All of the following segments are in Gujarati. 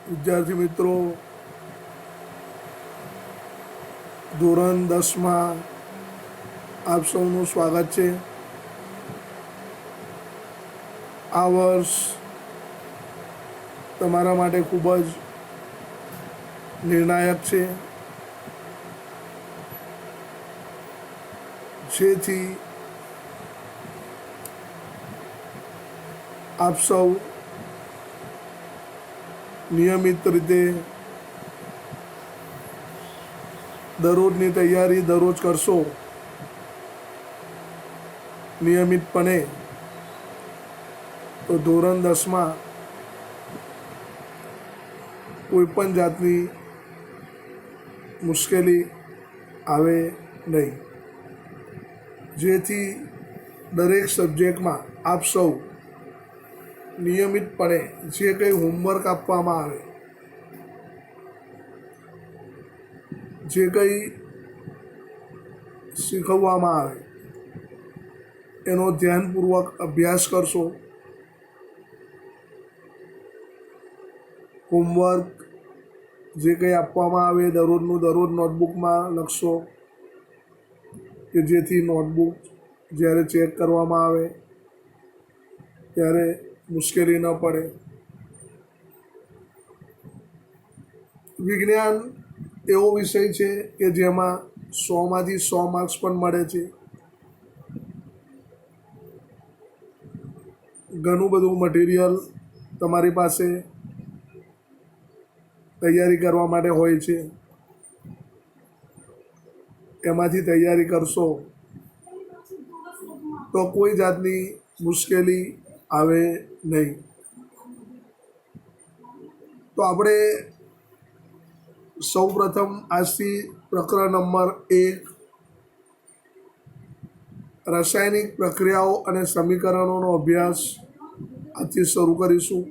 વિદ્યાર્થી મિત્રો, ધોરણ 10માં આપ સૌનું સ્વાગત છે. આ વર્ષ તમારા માટે ખૂબ જ નિર્ણાયક છે, જેથી આપ સૌ નિયમિત રીતે દરરોજની તૈયારી દરરોજ કરશો, નિયમિતપણે, તો ધોરણ 10માં કોઈ પણ જાતની મુશ્કેલી આવે નહીં. જેથી દરેક સબ્જેક્ટમાં આપ સૌ નિયમિતપણે જે કંઈ હોમવર્ક આપવામાં આવે, જે કંઈ શીખવવામાં આવે, એનો ધ્યાનપૂર્વક અભ્યાસ કરશો. હોમવર્ક જે કંઈ આપવામાં આવે દરરોજનું દરરોજ નોટબુકમાં લખશો, કે જેથી નોટબુક જ્યારે ચેક કરવામાં આવે ત્યારે મુશ્કેલી ન પડે. વિજ્ઞાન એવો વિષય છે કે જેમાં 100માંથી 100 માર્ક્સ પણ મળે છે. ઘણું બધું મટીરિયલ તમારી પાસે તૈયારી કરવા માટે હોય છે. એમાંથી તૈયારી કરશો તો કોઈ જાતની મુશ્કેલી આવે નહીં. તો આપણે સૌ પ્રથમ આજથી પ્રકરણ નંબર 1 રાસાયણિક પ્રક્રિયાઓ અને સમીકરણોનો અભ્યાસ આજથી શરૂ કરીશું.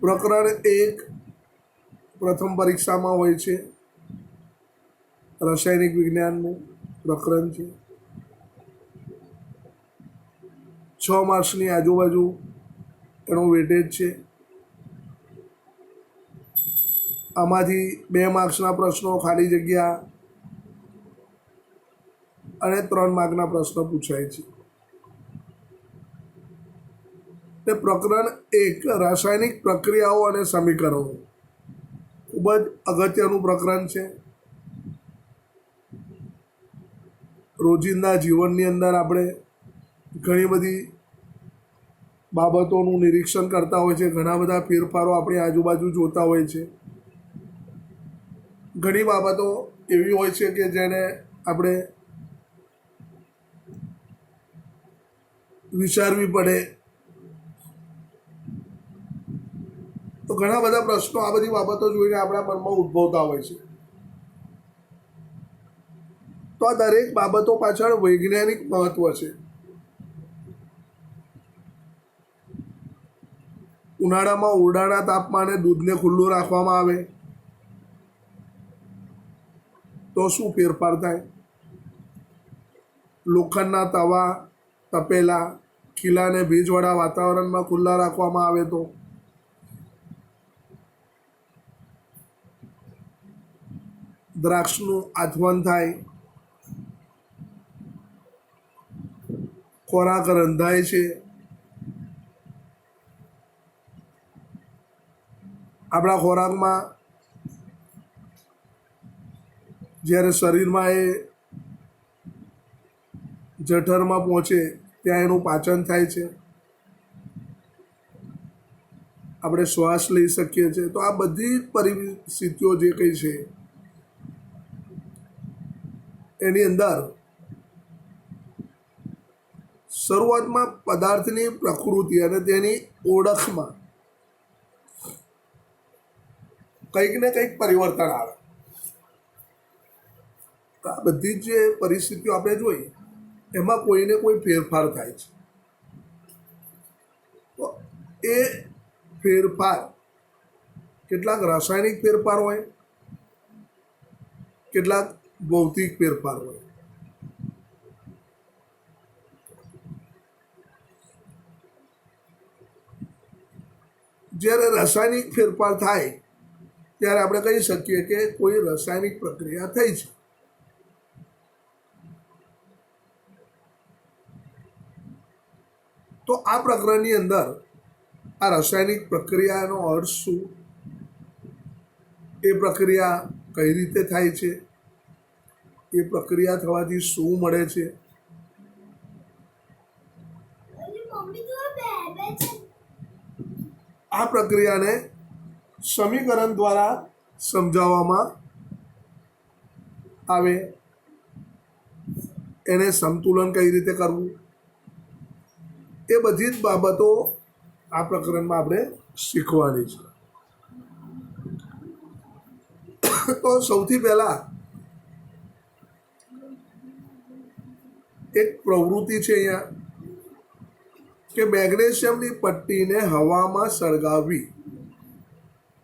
પ્રકરણ 1 પ્રથમ પરીક્ષામાં હોય છે, રાસાયણિક વિજ્ઞાનનું પ્રકરણ છે. 6 માર્ક્સની આજુબાજુ એનો વેટેજ છે. આમાંથી 2 માર્ક્સના પ્રશ્નો ખાલી જગ્યા અને 3 માર્કના પ્રશ્નો પૂછાય છે. તે પ્રકરણ 1 રાસાયણિક પ્રક્રિયાઓ અને સમીકરણો ખૂબ જ અગત્યનું પ્રકરણ છે. રોજિંદા જીવનની અંદર આપણે ઘણી બધી બાબતોનું નિરીક્ષણ કરતા હોય છે. ઘણા બધા ફેરફારો આપણી આજુબાજુ જોતા હોય છે. ઘણી બાબતો એવી હોય છે કે જેને આપણે વિચારવી પડે. તો ઘણા બધા પ્રશ્નો આ બધી બાબતો જોઈને આપણા મનમાં ઉદ્ભવતા હોય છે. તો આ દરેક બાબતો પાછળ વૈજ્ઞાનિક મહત્વ છે. ઉનાળામાં ઓરડાના તાપમાને દૂધને ખુલ્લું રાખવામાં આવે તો શું ફેરફાર થાય? લોખંડના તવા, તપેલા, ખીલાને ભેજવાળા વાતાવરણમાં ખુલ્લા રાખવામાં આવે તો? દ્રાક્ષનું આથવન થાય, ખોરાક રંધાય છે, આપણા ખોરાકમાં જ્યારે શરીરમાં એ જઠરમાં પહોંચે ત્યાં એનું પાચન થાય છે, આપણે શ્વાસ લઈ શકીએ છીએ. તો આ બધી પરિસ્થિતિઓ જે કંઈ છે એની અંદર શરૂઆતમાં પદાર્થની પ્રકૃતિ અને તેની ઓળખમાં કંઈક ને કંઈક પરિવર્તન આવે. આ બધી જ જે પરિસ્થિતિઓ આપણે જોઈ એમાં કોઈને કોઈ ફેરફાર થાય છે. તો એ ફેરફાર કેટલાક રાસાયણિક ફેરફાર હોય, કેટલાક ભૌતિક ફેરફાર હોય. જ્યારે રાસાયણિક ફેરફાર થાય ત્યારે આપણે કહી શકીએ કે કોઈ રાસાયણિક પ્રક્રિયા થઈ છે. તો આ પ્રકરણની અંદર આ રાસાયણિક પ્રક્રિયાનો અર્થ શું, એ પ્રક્રિયા કઈ રીતે થાય છે, એ પ્રક્રિયા થવાથી શું મળે છે, આ પ્રક્રિયાને સમીકરણ દ્વારા સમજાવવામાં આવે, એને સંતુલન કઈ રીતે કરવું, એ બધી જ બાબતો આ પ્રકરણમાં આપણે શીખવાની છે. તો સૌથી પહેલા એક પ્રવૃત્તિ છે અહીંયા કે મેગ્નેશિયમની પટ્ટીને હવામાં સળગાવવી.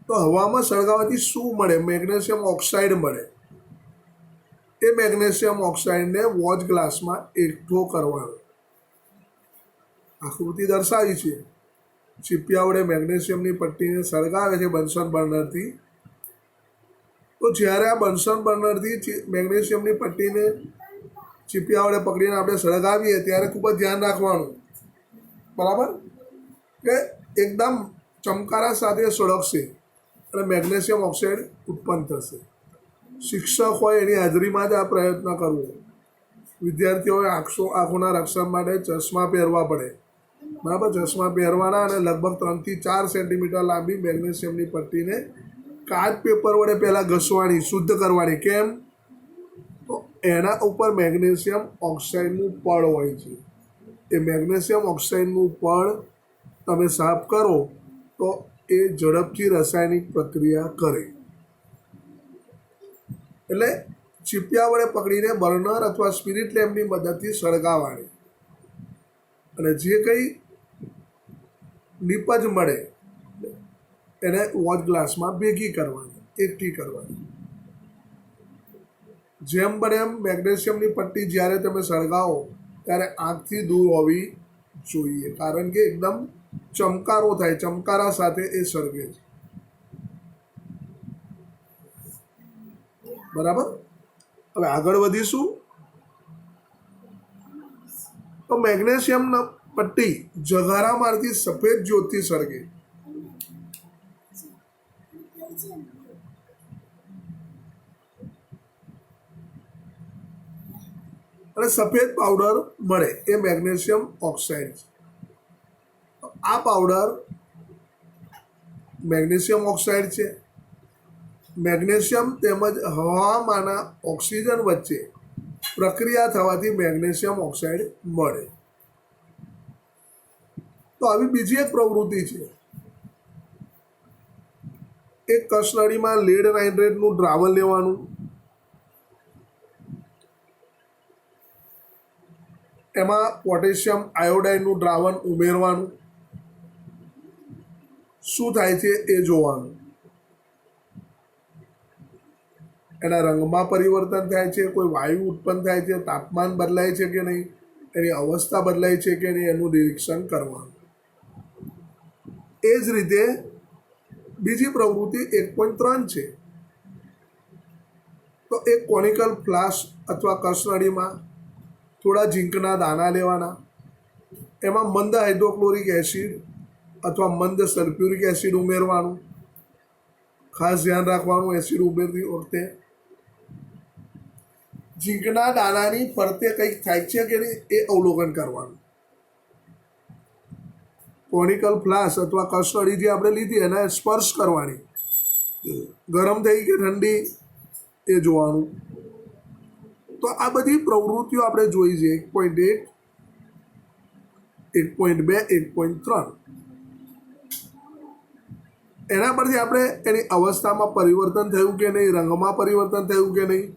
તો હવામાં સળગાવવાથી શું મળે? મેગ્નેશિયમ ઓક્સાઇડ મળે. એ મેગ્નેશિયમ ઓક્સાઇડને વોચ ગ્લાસમાં એકઠો કરવાનો. આકૃતિ દર્શાવી છે. ચીપિયા વડે મેગ્નેશિયમની પટ્ટીને સળગાવે છે બન્સન બર્નરથી. તો જ્યારે આ બન્સન બર્નરથી મેગ્નેશિયમની પટ્ટીને ચીપિયા વડે પકડીને આપણે સળગાવીએ ત્યારે ખૂબ જ ધ્યાન રાખવાનું, બરાબર, કે એકદમ ચમકારા સાથે સળગશે અને મેગ્નેશિયમ ઓક્સાઇડ ઉત્પન્ન થશે. શિક્ષક હોય એની હાજરીમાં જ આ પ્રયત્ન કરવો. વિદ્યાર્થીઓએ આંખોના રક્ષણ માટે ચશ્મા પહેરવા પડે, બરાબર. ચશ્મા પહેરવાના અને લગભગ 3 થી 4 સેન્ટીમીટર લાંબી મેગ્નેશિયમની પટ્ટીને કાચ પેપર વડે પહેલાં ઘસવાની, શુદ્ધ કરવાની. કેમ? તો એના ઉપર મેગ્નેશિયમ ઓક્સાઇડનું પડ હોય છે. એ મેગ્નેશિયમ ઓક્સાઇડનું પડ તમે સાફ કરો તો એ ઝડપથી રાસાયણિક પ્રક્રિયા કરે. એટલે ચીપિયા વડે પકડીને બર્નર અથવા સ્પિરિટ લેમ્પની મદદથી સળગાવવાની અને જે કંઈ નીપજ મળે એને વોચ ગ્લાસમાં ભેગી કરવાની, એકઠી કરવાની. જેમ બને એમ મેગ્નેશિયમની પટ્ટી જ્યારે તમે સળગાવો ત્યારે આંખથી દૂર હોવી જોઈએ, કારણ કે એકદમ ચમકારો થાય, ચમકારા સાથે એ સળગે છે, બરાબર. હવે આગળ વધીશું. તો મેગ્નેશિયમના પટ્ટી જગારા મારતી સફેદ જ્યોતથી સળગે. અને સફેદ પાવડર મળે, એ મેગ્નેશિયમ ઓક્સાઇડ છે. આ પાવડર મેગ્નેશિયમ ઓક્સાઇડ છે. મેગ્નેશિયમ તેમજ હવામાંના ઓક્સિજન વચ્ચે પ્રક્રિયા થવાથી મેગ્નેશિયમ ઓક્સાઇડ મળે. તો આવી બીજી એક પ્રવૃત્તિ છે. એક કસનળીમાં લેડ નાઇટ્રેટનું દ્રાવણ લેવાનું, એમાં પોટેશિયમ આયોડાઇડનું દ્રાવણ ઉમેરવાનું, શું થાય છે એ જોવાનું. એના રંગમાં પરિવર્તન થાય છે, કોઈ વાયુ ઉત્પન્ન થાય છે, તાપમાન બદલાય છે કે નહીં, એની અવસ્થા બદલાય છે કે નહીં, એનું નિરીક્ષણ કરવાનું. એ જ રીતે બીજી પ્રવૃત્તિ 1.3 છે. તો એક કોનિકલ ફ્લાસ્ક અથવા કસનળીમાં થોડા ઝીંકના દાણા લેવાના, એમાં મંદ હાઇડ્રોક્લોરિક એસિડ અથવા મંદ સલ્ફ્યુરિક એસિડ ઉમેરવાનું. ખાસ ધ્યાન રાખવાનું એસિડ ઉમેરતી વખતે ઝીંકના દાણાની ફરતે કંઈક થાય છે કે નહીં એ અવલોકન કરવાનું. કોનિકલ ફ્લાસ્ક અથવા કસનળી જે આપણે લીધી એને સ્પર્શ કરવાની, ગરમ થઈ કે ઠંડી એ જોવાનું. તો આ બધી પ્રવૃત્તિઓ આપણે જોઈ છે. 1.1, 1.2, 1.3. એના પરથી આપણે એની અવસ્થામાં પરિવર્તન થયું કે નહીં, રંગમાં પરિવર્તન થયું કે નહીં,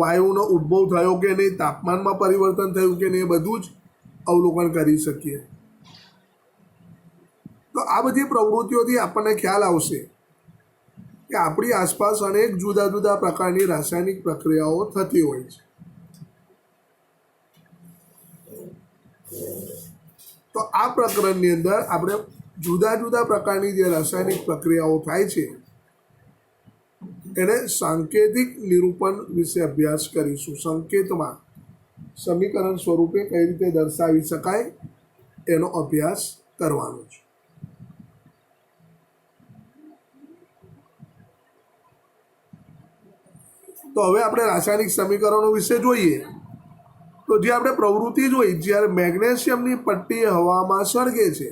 વાયુનો ઉદ્ભવ થયો કે નહીં, તાપમાનમાં પરિવર્તન થયું કે નહીં, એ બધું જ અવલોકન કરી શકીએ. તો આ બધી પ્રવૃત્તિઓથી આપણને ખ્યાલ આવશે કે આપણી આસપાસ અનેક જુદા જુદા પ્રકારની રાસાયણિક પ્રક્રિયાઓ થતી હોય છે. તો આ પ્રકરણની અંદર આપણે જુદા જુદા પ્રકારની જે રાસાયણિક પ્રક્રિયાઓ થાય છે એને સાંકેતિક નિરૂપણ વિશે અભ્યાસ કરીશું. સંકેતમાં સમીકરણ સ્વરૂપે કઈ રીતે દર્શાવી શકાય એનો અભ્યાસ કરવાનો છે. તો હવે આપણે રાસાયણિક સમીકરણો વિશે જોઈએ. તો જે આપણે પ્રવૃત્તિ જોઈ, જ્યારે મેગ્નેશિયમની પટ્ટી હવામાં સળગે છે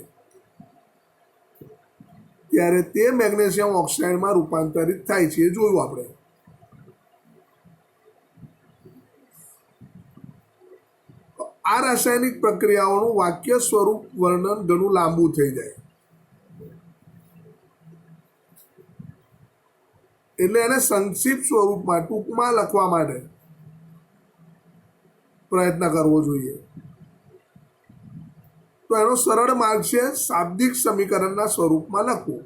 ત્યારે તે મેગ્નેશિયમ ઓક્સાઇડમાં રૂપાંતરિત થાય છે, એ જોયું આપણે. આ રાસાયણિક પ્રક્રિયાઓનું વાક્ય સ્વરૂપ વર્ણન ઘણું લાંબુ થઈ જાય, એટલે એને સંક્ષિપ્ત સ્વરૂપમાં ટૂંકમાં લખવા માટે પ્રયત્ન કરવો જોઈએ. તો એનો સરળ માર્ગ છે શાબ્દિક સમીકરણના સ્વરૂપમાં લખવું.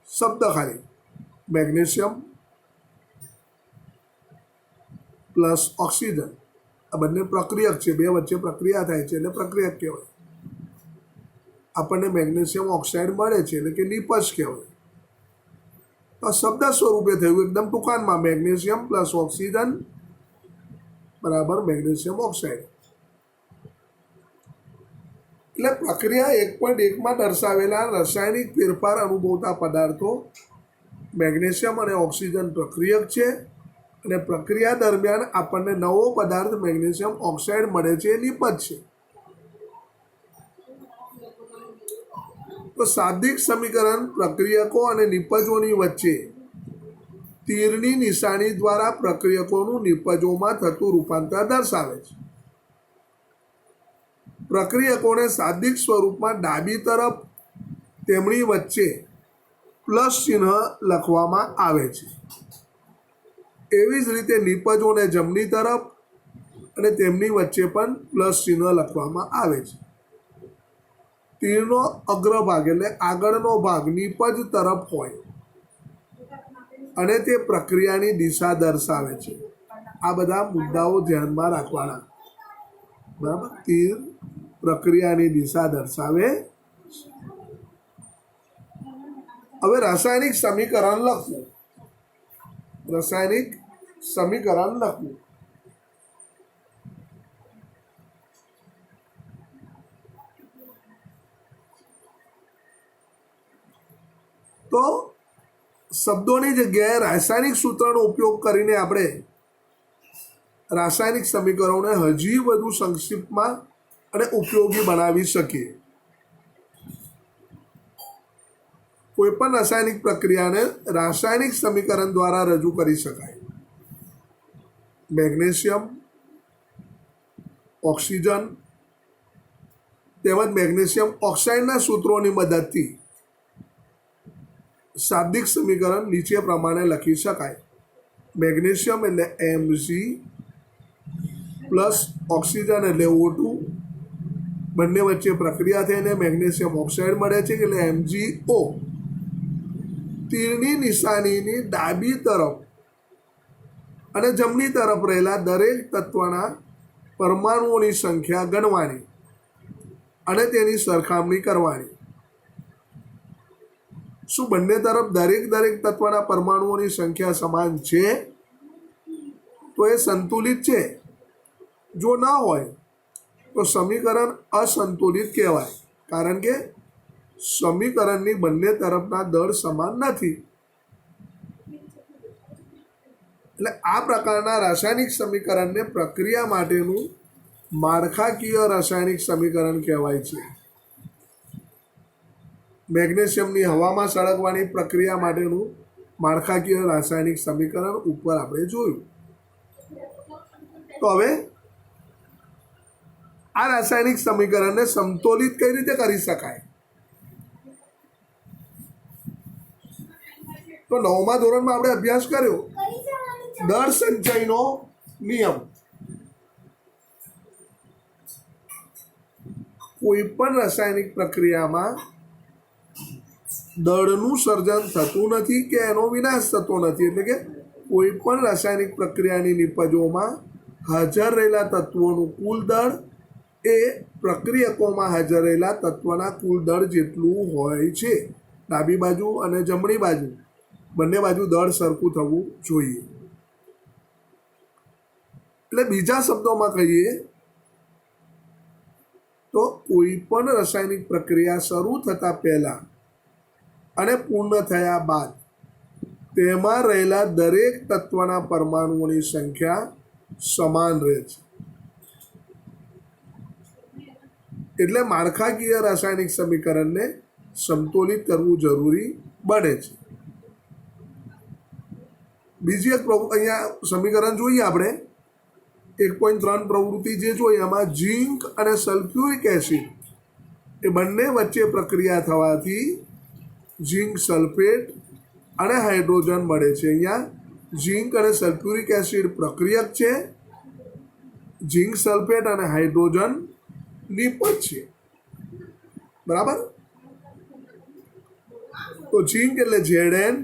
શબ્દ ખાલી મેગ્નેશિયમ પ્લસ ઓક્સિજન, આ બંને પ્રક્રિયક છે, બે વચ્ચે પ્રક્રિયા થાય છે એટલે પ્રક્રિયક કહેવાય. આપણને મેગ્નેશિયમ ઓક્સાઇડ મળે છે એટલે કે નિપજ કહેવાય. તો શબ્દ સ્વરૂપે થયું એકદમ ટૂંકાણમાં, મેગ્નેશિયમ પ્લસ ઓક્સિજન બરાબર મેગ્નેશિયમ ઓક્સાઇડ. એટલે પ્રક્રિયા 1.1માં દર્શાવેલા રાસાયણિક ફેરફાર અનુભવતા પદાર્થો મેગ્નેશિયમ અને ઓક્સિજન પ્રક્રિયક છે, અને પ્રક્રિયા દરમિયાન આપણને નવો પદાર્થ મેગ્નેશિયમ ઓક્સાઇડ મળે છે, એ નિપજ છે. તો શાબ્દિક સમીકરણ પ્રક્રિયકો અને નિપજોની વચ્ચે તીરની નિશાની દ્વારા પ્રક્રિયકોનું નિપજોમાં થતું રૂપાંતર દર્શાવે છે. પ્રક્રિયકોને શાબ્દિક સ્વરૂપમાં ડાબી તરફ તેમની વચ્ચે પ્લસ ચિહ્ન લખવામાં આવે છે. એવી જ રીતે નિપજોને જમણી તરફ અને તેમની વચ્ચે પણ પ્લસ ચિહ્ન લખવામાં આવે છે. તીરનો અગ્રભાગ એટલે આગળનો ભાગ નિપજ તરફ હોય અને તે પ્રક્રિયાની દિશા દર્શાવે છે. આ બધા મુદ્દાઓ ધ્યાનમાં રાખવાના, બરાબર. તીર પ્રક્રિયાની દિશા દર્શાવે. હવે રાસાયણિક સમીકરણ લખવું. રાસાયણિક સમીકરણ લખવું. તો શબ્દોની જગ્યાએ રાસાયણિક સૂત્રનો ઉપયોગ કરીને આપણે રાસાયણિક સમીકરણોને હજી વધુ સંક્ષિપ્તમાં અને ઉપયોગી બનાવી શકીએ. કોઈ પણ રાસાયણિક પ્રક્રિયાને રાસાયણિક સમીકરણ દ્વારા રજૂ કરી શકાય. મેગ્નેશિયમ, ઓક્સિજન તેમજ મેગ્નેશિયમ ઓક્સાઇડના સૂત્રોની મદદથી શાબ્દિક સમીકરણ નીચે પ્રમાણે લખી શકાય. મેગ્નેશિયમ એટલે Mg પ્લસ ઓક્સિજન એટલે O2, બંને વચ્ચે પ્રક્રિયા થઈને મેગ્નેશિયમ ઓક્સાઇડ મળે છે એટલે MgO. તીરની નિશાનીની ડાબી તરફ અને જમણી તરફ રહેલા દરેક તત્વના પરમાણુઓની સંખ્યા ગણવાની અને તેની સરખામણી કરવાની. શું બંને તરફ દરેક તત્વના પરમાણુઓની સંખ્યા સમાન છે? તો એ સંતુલિત છે. જો ના હોય તો સમીકરણ અસંતુલિત કહેવાય, કારણ કે સમીકરણની બંને તરફના દળ સમાન નથી. એટલે આ પ્રકારના રાસાયણિક સમીકરણને પ્રક્રિયા માટેનું માળખાકીય રાસાયણિક સમીકરણ કહેવાય છે. મેગ્નેશિયમની હવામાં સળગવાની પ્રક્રિયા માટેનું માળખાકીય રાસાયણિક સમીકરણ ઉપર આપણે જોયું. તો હવે આ રાસાયણિક સમીકરણને સમતોલિત કઈ રીતે કરી શકાય? તો 9મા ધોરણમાં આપણે અભ્યાસ કર્યો દળ સંચયનો નિયમ. કોઈ પણ રાસાયણિક પ્રક્રિયામાં દળનું સર્જન થતું નથી કે એનો વિનાશ થતો નથી. એટલે કે કોઈ પણ રાસાયણિક પ્રક્રિયાની નિપજોમાં હાજર રહેલા તત્વોનું કુલ દળ એ પ્રક્રિયકોમાં હાજર રહેલા તત્વના કુલ દળ જેટલું હોય છે. ડાબી બાજુ અને જમણી બાજુ બંને બાજુ દળ સરખું થવું જોઈએ. એટલે બીજા શબ્દોમાં કહીએ તો કોઈ પણ રાસાયણિક પ્રક્રિયા શરૂ થતાં પહેલાં અને પૂર્ણ થયા બાદ તેમાં રહેલા દરેક તત્વના પરમાણુઓની સંખ્યા સમાન રહે છે. એટલે માળખાકીય રાસાયણિક સમીકરણને સમતોલિત કરવું જરૂરી બને છે. બીજી એક અહીંયા સમીકરણ જોઈએ આપણે 1.3 પ્રવૃત્તિ જે જોઈએ એમાં ઝીંક અને સલ્ફ્યુરિક એસિડ એ બંને વચ્ચે પ્રક્રિયા થવાથી ઝીંક સલ્ફેટ અને હાઇડ્રોજન મળે છે. અહીંયા ઝીંક અને સલ્ફ્યુરિક એસિડ પ્રક્રિયક છે, ઝીંક સલ્ફેટ અને હાઇડ્રોજન નિપજ છે. બરાબર. તો ઝીંક એટલે Zn,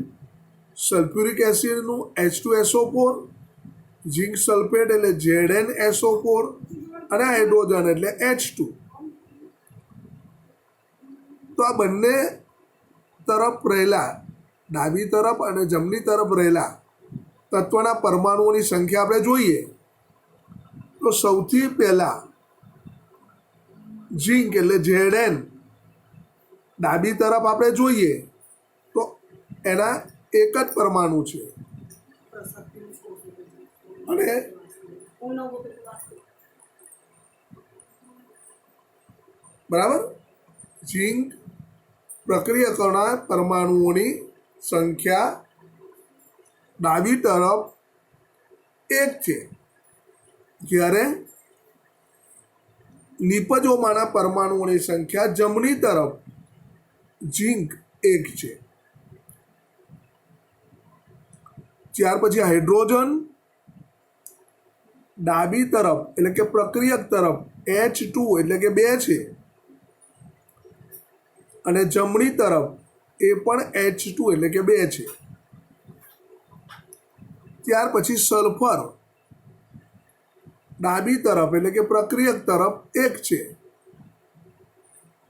સલ્ફ્યુરિક એસિડનું H2SO4, ઝીંક સલ્ફેટ એટલે ZnSO4 અને હાઇડ્રોજન એટલે H2. તો આ બંને તરફ રહેલા ડાબી તરફ અને જમણી તરફ રહેલા તત્વના પરમાણુઓની સંખ્યા આપણે જોઈએ તો સૌથી પહેલા ઝીંક એટલે Zn ડાબી તરફ આપણે જોઈએ તો એના એક જ પરમાણુ છે અને બરાબર ઝીંક પ્રક્રિયકોના પરમાણુઓની સંખ્યા ડાબી તરફ 1 છે, જ્યારે નિપજોમાંના પરમાણુઓની સંખ્યા જમણી તરફ ઝીંક 1 છે. ત્યાર પછી હાઇડ્રોજન ડાબી તરફ એટલે કે પ્રક્રિયક તરફ H2 એટલે કે 2 છે અને જમણી તરફ એ પણ H2 એટલે કે 2 છે. ત્યાર પછી સલ્ફર ડાબી તરફ એટલે કે પ્રક્રિયક તરફ 1 છે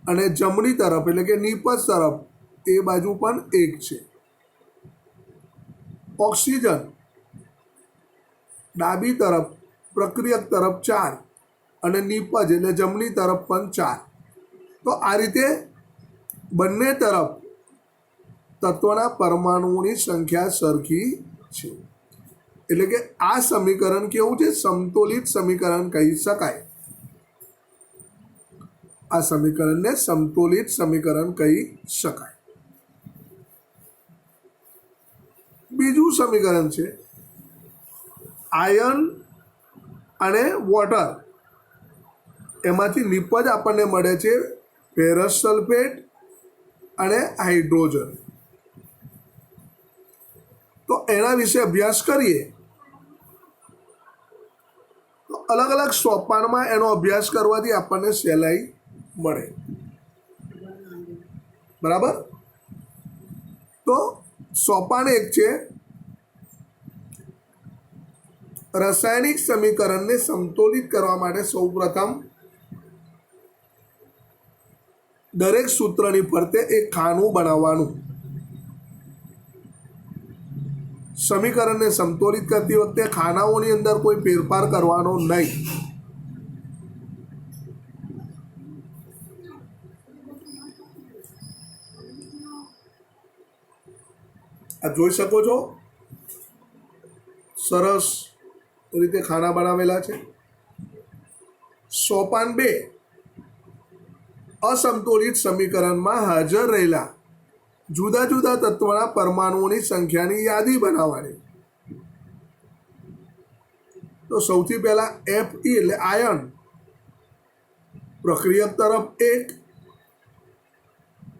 અને જમણી તરફ એટલે કે નિપજ તરફ એ બાજુ પણ 1 છે. ઓક્સિજન ડાબી તરફ પ્રક્રિયક તરફ 4 અને નિપજ એટલે જમણી તરફ પણ 4. તો આ રીતે બંને તરફ તત્વના પરમાણુઓની સંખ્યા સરખી છે. એટલે કે આ સમીકરણ કેવું છે? સમતોલિત સમીકરણ કહી શકાય. આ સમીકરણને સમતોલિત સમીકરણ કહી શકાય. બીજું સમીકરણ છે આયર્ન અને વોટર. એમાંથી નિપજ આપણને મળે છે ફેરસ સલ્ફેટ અને હાઇડ્રોજન. તો એના વિશે અભ્યાસ કરીએ તો અલગ અલગ સોપાનમાં એનો અભ્યાસ કરવાથી આપણને સહેલાઈ મળે. બરાબર. તો સોપાન 1 છે રાસાયણિક સમીકરણને સમતોલિત કરવા માટે સૌપ્રથમ દરેક સૂત્રની ફરતે એક ખાનું બનાવવાનું. સમીકરણને સમતોલિત કરતી વખતે ખાનાઓની અંદર કોઈ ફેરફાર કરવાનો નહીં. આ જોઈ શકો છો સરસ રીતે ખાના બનાવેલા છે. સોપાન 2 અસમતોલિત સમીકરણમાં હાજર રહેલા જુદા જુદા તત્વના પરમાણુઓની સંખ્યાની યાદી બનાવવાની. તો સૌથી પહેલા Fe એટલે આયર્ન પ્રક્રિયક તરફ 1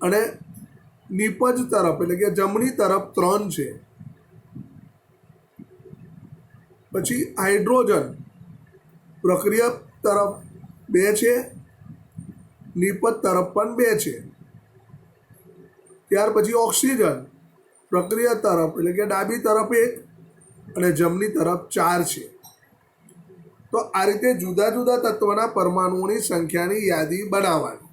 અને નિપજ તરફ એટલે કે જમણી તરફ 3 છે. પછી હાઇડ્રોજન પ્રક્રિયક તરફ 2 છે, નિપજ તરફ પણ 2 છે. ત્યાર પછી ઓક્સિજન પ્રક્રિયા તરફ એટલે કે ડાબી તરફ 1 અને જમણી તરફ 4 છે. તો આ રીતે જુદા જુદા તત્વના પરમાણુઓની સંખ્યાની યાદી બનાવવાની.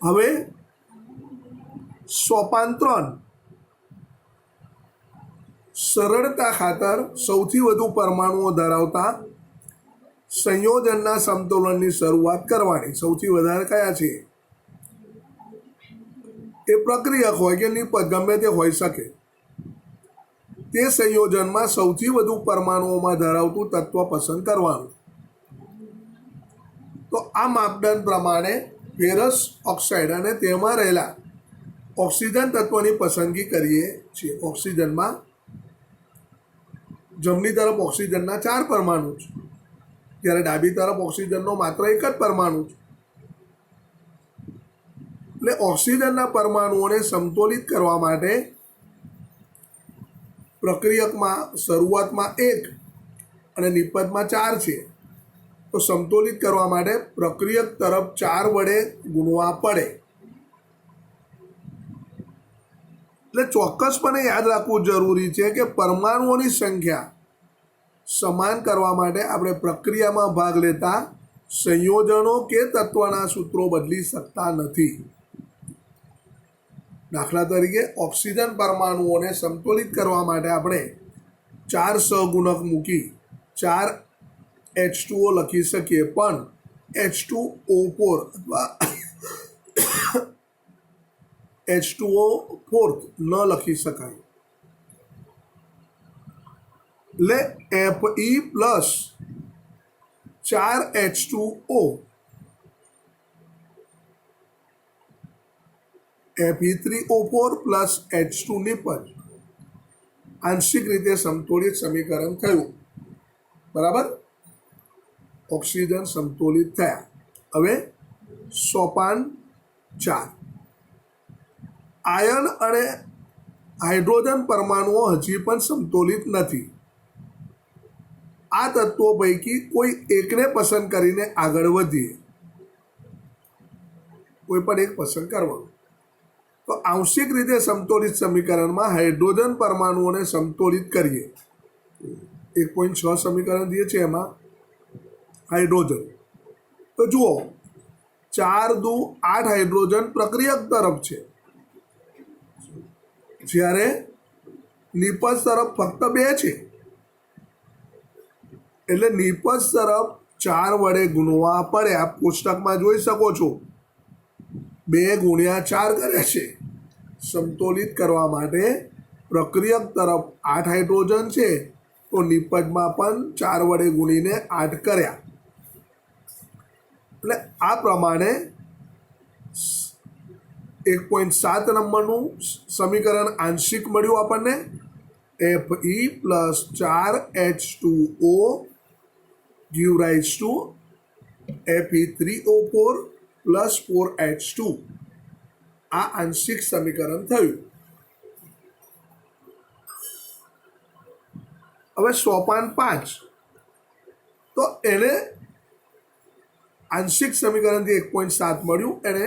હવે સોપાન 3, સરળતા ખાતર સૌથી વધુ પરમાણુઓ ધરાવતા સંયોજનના સમતોલનની શરૂઆત કરવાની. સૌથી વધારે કયા છે? એ પ્રક્રિયક હોય કે નિપજ ગમે તે હોઈ શકે. તે સંયોજનમાં સૌથી વધુ પરમાણુઓમાં ધરાવતું તત્વ પસંદ કરવાનું. તો આ માપદંડ પ્રમાણે ફેરસ ઓક્સાઇડ અને તેમાં રહેલા ઓક્સિજન તત્વની પસંદગી કરીએ છીએ. ઓક્સિજનમાં જમણી તરફ ઓક્સિજનના 4 પરમાણુ છે, જ્યારે ડાબી તરફ ઓક્સિજનનો માત્ર એક જ પરમાણુ છે. એટલે ઓક્સિજનના પરમાણુઓને સમતોલિત કરવા માટે પ્રક્રિયકમાં શરૂઆતમાં 1 અને નિપજમાં 4 છે. તો સમતોલિત કરવા માટે પ્રક્રિયક તરફ 4 વડે ગુણવા પડે. એટલે ચોક્કસપણે યાદ રાખવું જરૂરી છે કે પરમાણુઓની સંખ્યા સમાન કરવા માટે આપણે પ્રક્રિયામાં ભાગ લેતા સંયોજનો કે તત્વના સૂત્રો બદલી શકતા નથી. દાખલા તરીકે ઓક્સિજન પરમાણુઓને સમતોલિત કરવા માટે આપણે 4 સહગુણક મૂકી 4 H2O લખી શકીએ, પણ H2O4 અથવા H2O4 ન લખી શકાય. એટલે Fe plus 4H2O Fe3O4 plus H2 નિપજ આંશિક રીતે સમતોલિત સમીકરણ થયું. બરાબર, ઓક્સિજન સમતોલિત થયા. હવે સોપાન 4, આયર્ન અને હાઇડ્રોજન પરમાણુઓ હજી પણ સમતોલિત નથી. આ તત્વો પૈકી કોઈ એકને પસંદ કરીને આગળ વધીએ. કોઈ પણ એક પસંદ કરવાનું. તો આંશિક રીતે સમતોલિત સમીકરણમાં હાઇડ્રોજન પરમાણુઓને સમતોલિત કરીએ. 1.6 સમીકરણ દે છે, એમાં હાઇડ્રોજન. તો જુઓ 4 દુ 8 હાઇડ્રોજન પ્રક્રિયક તરફ છે, જ્યારે નિપજ તરફ ફક્ત 2 છે. એટલે નિપજ તરફ 4 વડે ગુણવા પડે. આપ કોષ્ટકમાં જોઈ શકો છો 2 ગુણ્યા 4 કરે છે. સમતોલિત કરવા માટે પ્રક્રિયક તરફ 8 હાઇડ્રોજન છે, તો નિપજમાં પણ 4 વડે ગુણીને 8 કર્યા. એટલે આ પ્રમાણે 1.7 નંબરનું સમીકરણ આંશિક મળ્યું આપણને. Fe plus 4H2O give rise to Fe3O4 plus 4H2. આ આંશિક સમીકરણ થયું. હવે સોપાન 5, તો એને આંશિક સમીકરણથી 1.7 મળ્યું, એને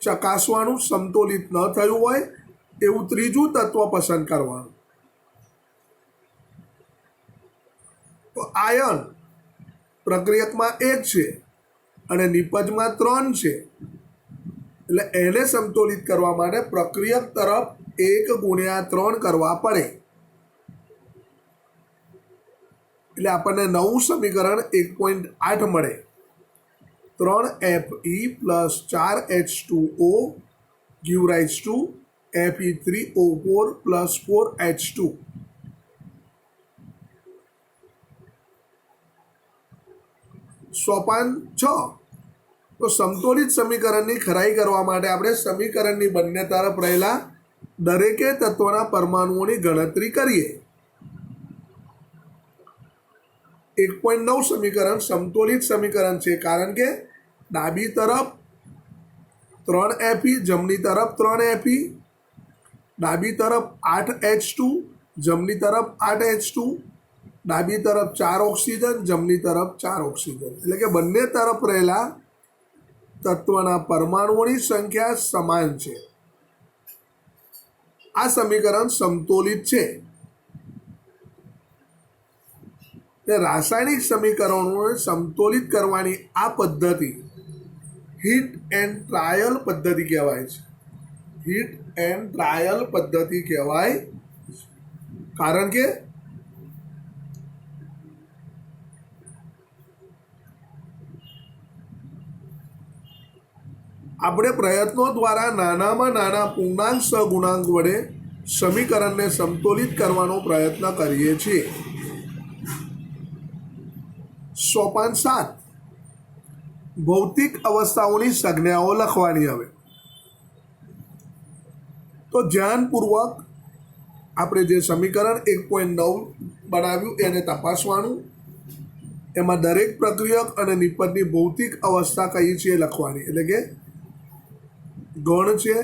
ચકાસવાનું સમતોલિત ન થયું હોય એવું ત્રીજું તત્વ પસંદ કરવાનું. તો આયર્ન પ્રક્રિયકમાં 1 છે અને નિપજમાં 3 છે. એટલે એને સમતોલિત કરવા માટે પ્રક્રિયક તરફ 1 ગુણ્યા 3 કરવા પડે. એટલે આપણને નવું સમીકરણ 1.8 મળે. 3Fe plus 4H2O give rise to Fe3O4 plus 4H2. સોપાન 6, તો સમતોલિત સમીકરણની ખરાઈ કરવા માટે આપણે સમીકરણની બંને તરફ રહેલા દરેકે તત્વના પરમાણુઓની ગણતરી કરીએ. 1.9 સમીકરણ સમતોલિત સમીકરણ છે, કારણ કે ડાબી તરફ 3Fe, જમણી તરફ 3Fe, ડાબી તરફ 8H2, જમણી તરફ 8H2, ડાબી તરફ 4 ઓક્સિજન, જમણી તરફ 4 ઓક્સિજન. એટલે કે બંને તરફ રહેલા તત્વના પરમાણુઓની સંખ્યા સમાન છે. આ સમીકરણ સમતોલિત છે. રાસાયણિક સમીકરણોને સમતોલિત કરવાની આ પદ્ધતિ હીટ એન્ડ ટ્રાયલ પદ્ધતિ કહેવાય છે. હીટ એન્ડ ટ્રાયલ પદ્ધતિ કહેવાય, કારણ કે આપણે પ્રયત્નો દ્વારા નાનામાં નાના પૂર્ણાંક સહગુણાંક વડે સમીકરણને સમતોલિત કરવાનો પ્રયત્ન કરીએ છીએ. સોપાન 7 ભૌતિક અવસ્થાઓની સંજ્ઞાઓ લખવાની. હવે તો ધ્યાનપૂર્વક આપણે જે સમીકરણ 1.9 બનાવ્યું એને તપાસવાનું. એમાં દરેક પ્રક્રિયક અને નિપજની ભૌતિક અવસ્થા કઈ છે એ લખવાની. એટલે કે ગણ છે,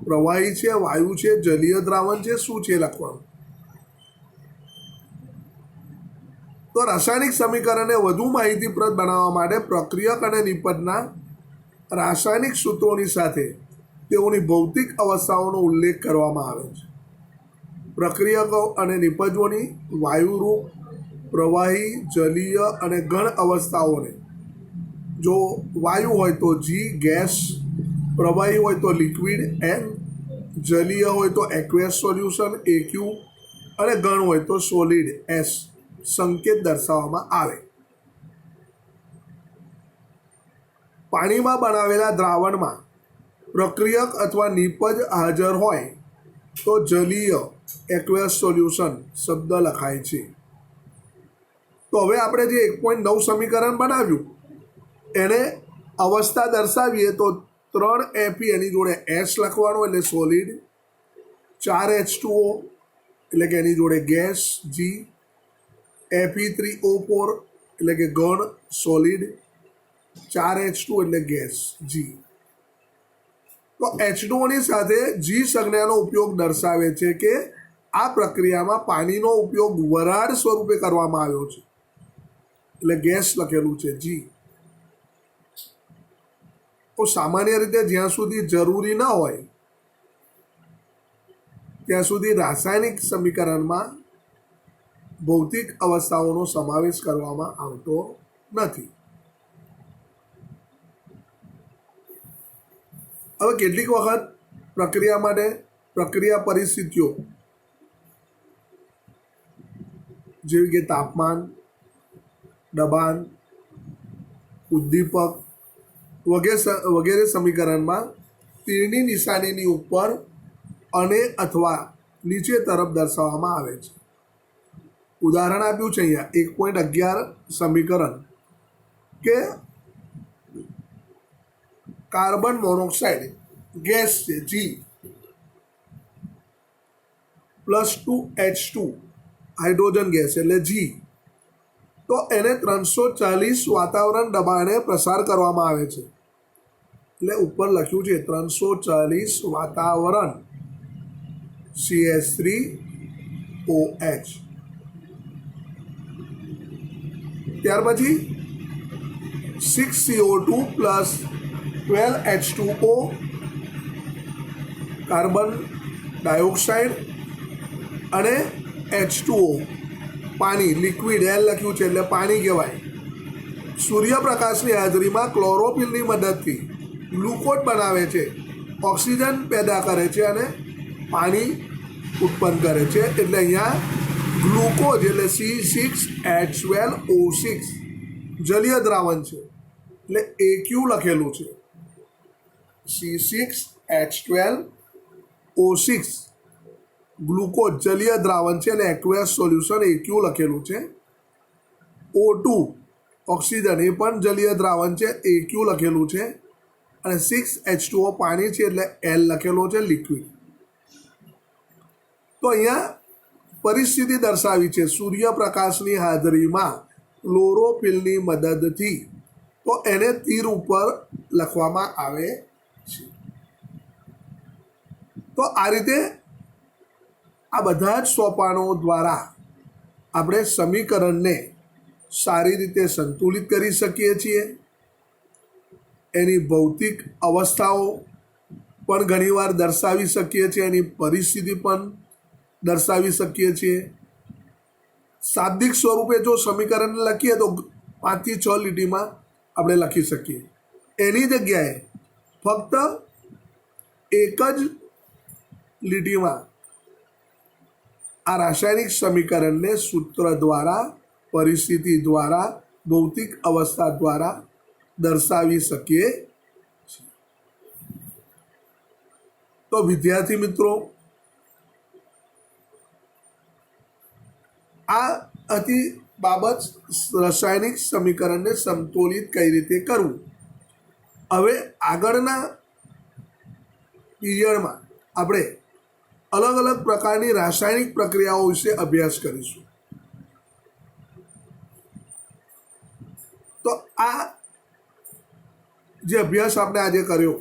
પ્રવાહી છે, વાયુ છે, જલીય દ્રાવણ છે, શું છે લખવાનું. તો રાસાયણિક સમીકરણને વધુ માહિતીપ્રદ બનાવવા માટે પ્રક્રિયક અને નિપજના રાસાયણિક સૂત્રોની સાથે તેઓની ભૌતિક અવસ્થાઓનો ઉલ્લેખ કરવામાં આવે છે. પ્રક્રિયકો અને નિપજોની વાયુરૂપ, પ્રવાહી, જલીય અને ઘન અવસ્થાઓને, જો વાયુ હોય તો G ગેસ, પ્રવાહી હોય તો લિક્વિડ N, જલીય હોય તો એક્વેસ સોલ્યુશન AQ અને ઘન હોય તો સોલિડ S સંકેત દર્શાવવામાં આવે. પાણીમાં બનાવેલા દ્રાવણમાં પ્રક્રિયક અથવા નિપજ હાજર હોય તો જલીય એક્વેસ સોલ્યુશન શબ્દ લખાય છે. તો હવે આપણે જે 1.9 સમીકરણ બનાવ્યું એને અવસ્થા દર્શાવીએ તો 3 Fe એની જોડે S લખવાનો એટલે સોલિડ, 4 H2O એટલે કે એની જોડે ગેસ G, Fe3O4 એટલે કે ઘન સોલિડ, 4 H2 એટલે ગેસ G. તો H2O ની સાથે G સંજ્ઞાનો ઉપયોગ દર્શાવે છે કે આ પ્રક્રિયામાં પાણીનો ઉપયોગ વરાળ સ્વરૂપે કરવામાં આવ્યો છે, એટલે ગેસ લખેલું છે G. તો સામાન્ય રીતે જ્યાં સુધી જરૂરી ન હોય ત્યાં સુધી રાસાયણિક સમીકરણમાં ભૌતિક અવસ્થાઓનો સમાવેશ કરવામાં આવતો નથી. હવે કેટલીક વખત પ્રક્રિયા માટે પ્રક્રિયા પરિસ્થિતિઓ જેવી કે તાપમાન, દબાણ, ઉદ્દીપક વગેરે સમીકરણમાં તીરની નિશાનીની ઉપર અને અથવા નીચે તરફ દર્શાવવામાં આવે છે. ઉદાહરણ આપ્યું છે અહીંયા 1.11 સમીકરણ કે કાર્બન મોનોક્સાઇડ ગેસ છે G +2H2 હાઇડ્રોજન ગેસ એટલે G. તો એને 340 વાતાવરણ દબાણે પ્રસાર કરવામાં આવે છે. એટલે ઉપર લખ્યું છે 340 વાતાવરણ CH3OH. ત્યાર પછી 6CO2 + 12H2O કાર્બન ડાયોક્સાઇડ અને H2O પાણી લિક્વિડ L લખ્યું છે એટલે પાણી કહેવાય. સૂર્યપ્રકાશની હાજરીમાં ક્લોરોફિલની મદદથી ગ્લુકોઝ બનાવે છે, ઓક્સિજન પેદા કરે છે અને પાણી ઉત્પન્ન કરે છે. એટલે અહીંયા ગ્લુકોઝ એટલે C6H12O6 જલીય દ્રાવણ છે એટલે AQ લખેલું છે. C6H12O6 ગ્લુકોઝ જલીય દ્રાવણ છે એટલે એક્વેસ સોલ્યુશન AQ લખેલું છે. O2 ઓક્સિજન એ પણ જલીય દ્રાવણ છે, AQ લખેલું છે. અને 6H2O પાણી છે એટલે L લખેલો છે લિક્વિડ. તો અહીંયા પરિસ્થિતિ દર્શાવી છે સૂર્યપ્રકાશની હાજરીમાં ક્લોરોફિલની મદદથી. તો એને તીર ઉપર લખવામાં આવે છે. તો આ રીતે આ બધા જ સોપાનો દ્વારા આપણે સમીકરણને સારી રીતે સંતુલિત કરી શકીએ છીએ. એની ભૌતિક અવસ્થાઓ પણ ઘણીવાર દર્શાવી શકીએ છીએ, એની પરિસ્થિતિ પણ દર્શાવી શકીએ છીએ. શાબ્દિક સ્વરૂપે જો સમીકરણ લખીએ તો 5 થી 6 લીટીમાં આપણે લખી શકીએ. એની જગ્યાએ ફક્ત એક જ લીટીમાં આ રાસાયણિક સમીકરણને સૂત્ર દ્વારા, પરિસ્થિતિ દ્વારા, ભૌતિક અવસ્થા દ્વારા દર્શાવી શકીએ છીએ. તો વિદ્યાર્થી મિત્રો, આ હતી બાબત રાસાયણિક સમીકરણને સંતુલિત કઈ રીતે કરવું. હવે આગળના પીરિયડમાં આપણે અલગ અલગ પ્રકારની રાસાયણિક પ્રક્રિયાઓ વિશે અભ્યાસ કરીશું. તો આ જે અભ્યાસ આપણે આજે કર્યો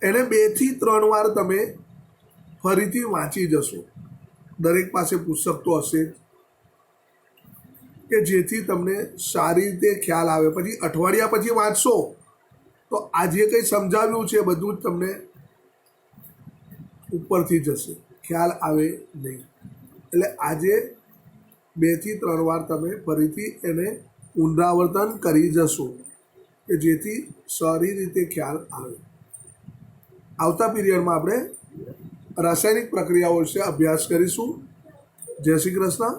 એને 2 થી 3 વાર તમે ફરીથી વાંચી જશો. દરેક પાસે પુસ્તક તો હશે કે જેથી તમને સારી રીતે ખ્યાલ આવે. પછી અઠવાડિયા પછી વાંચશો તો આ જે કંઈ સમજાવ્યું છે બધું જ તમને ઉપરથી જશે, ખ્યાલ આવે નહીં. એટલે આજે 2 થી 3 વાર તમે ફરીથી એને પુનરાવર્તન કરી જશો કે જેથી સારી રીતે ખ્યાલ આવે. આવતા પીરિયડમાં આપણે રાસાયણિક પ્રક્રિયાઓ વિશે અભ્યાસ કરીશું. જય શ્રી કૃષ્ણ.